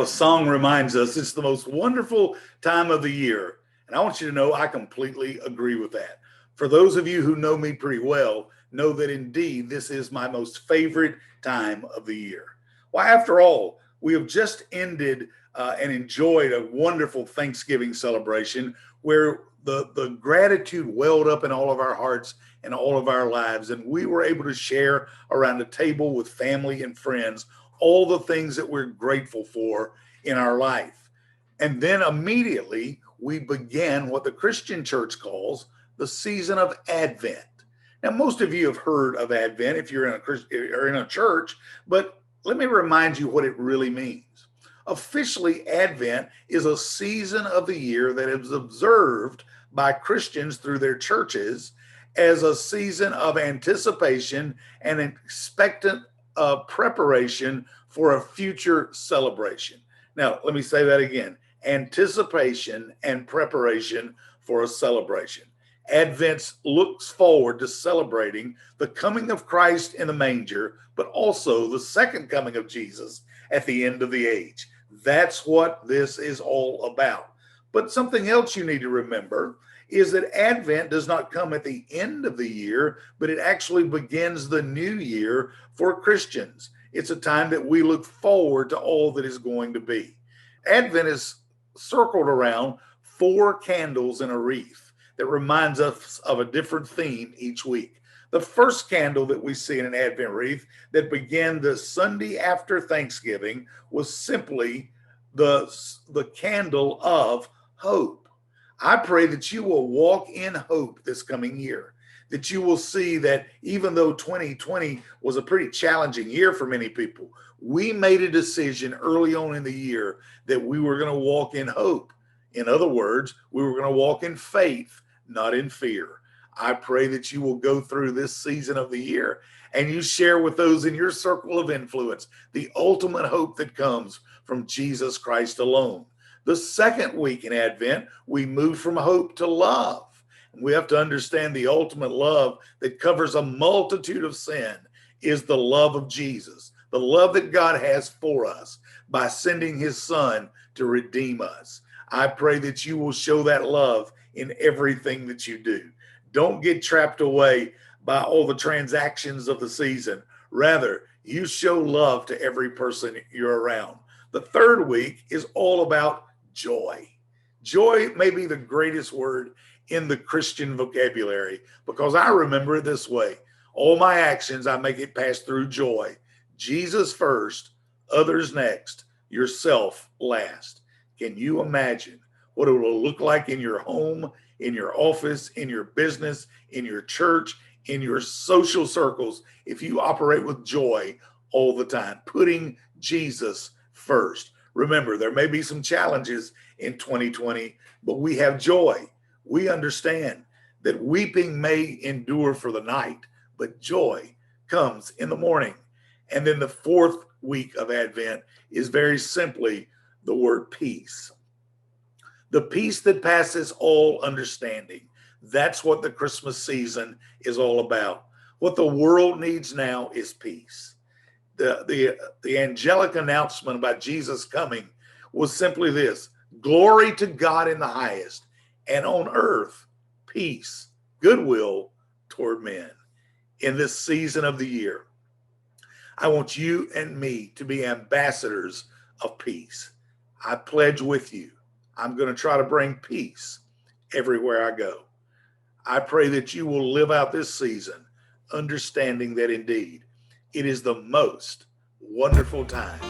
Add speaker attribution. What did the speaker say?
Speaker 1: a song reminds us, it's the most wonderful time of the year. And I want you to know I completely agree with that. For those of you who know me pretty well, know that indeed this is my most favorite time of the year. Well, after all, we have just ended and enjoyed a wonderful Thanksgiving celebration where the gratitude welled up in all of our hearts and all of our lives. And we were able to share around a table with family and friends all the things that we're grateful for in our life. And then immediately we began what the Christian church calls the season of Advent. Now, most of you have heard of Advent if you're in a church, but let me remind you what it really means. Officially, Advent is a season of the year that is observed by Christians through their churches as a season of anticipation and expectant preparation for a future celebration. Now, let me say that again. Anticipation and preparation for a celebration. Advent looks forward to celebrating the coming of Christ in the manger, but also the second coming of Jesus at the end of the age. That's what this is all about. But something else you need to remember is that Advent does not come at the end of the year, but it actually begins the new year for Christians. It's a time that we look forward to all that is going to be. Advent is circled around 4 candles in a wreath that reminds us of a different theme each week. The first candle that we see in an Advent wreath that began the Sunday after Thanksgiving was simply the candle of hope. I pray that you will walk in hope this coming year, that you will see that even though 2020 was a pretty challenging year for many people, we made a decision early on in the year that we were going to walk in hope. In other words, we were going to walk in faith, not in fear. I pray that you will go through this season of the year and you share with those in your circle of influence the ultimate hope that comes from Jesus Christ alone. The second week in Advent, we move from hope to love. We have to understand the ultimate love that covers a multitude of sin is the love of Jesus, the love that God has for us by sending his son to redeem us. I pray that you will show that love in everything that you do. Don't get trapped away by all the transactions of the season. Rather, you show love to every person you're around. The third week is all about joy. Joy may be the greatest word in the Christian vocabulary because I remember it this way. All my actions, I make it pass through joy. Jesus first, others next, yourself last. Can you imagine what it will look like in your home, in your office, in your business, in your church, in your social circles, if you operate with joy all the time, putting Jesus first? Remember, there may be some challenges in 2020, but we have joy. We understand that weeping may endure for the night, but joy comes in the morning. And then the fourth week of Advent is very simply the word peace. The peace that passes all understanding. That's what the Christmas season is all about. What the world needs now is peace. The angelic announcement about Jesus coming was simply this: glory to God in the highest, and on earth, peace, goodwill toward men. In this season of the year, I want you and me to be ambassadors of peace. I pledge with you, I'm going to try to bring peace everywhere I go. I pray that you will live out this season understanding that indeed it is the most wonderful time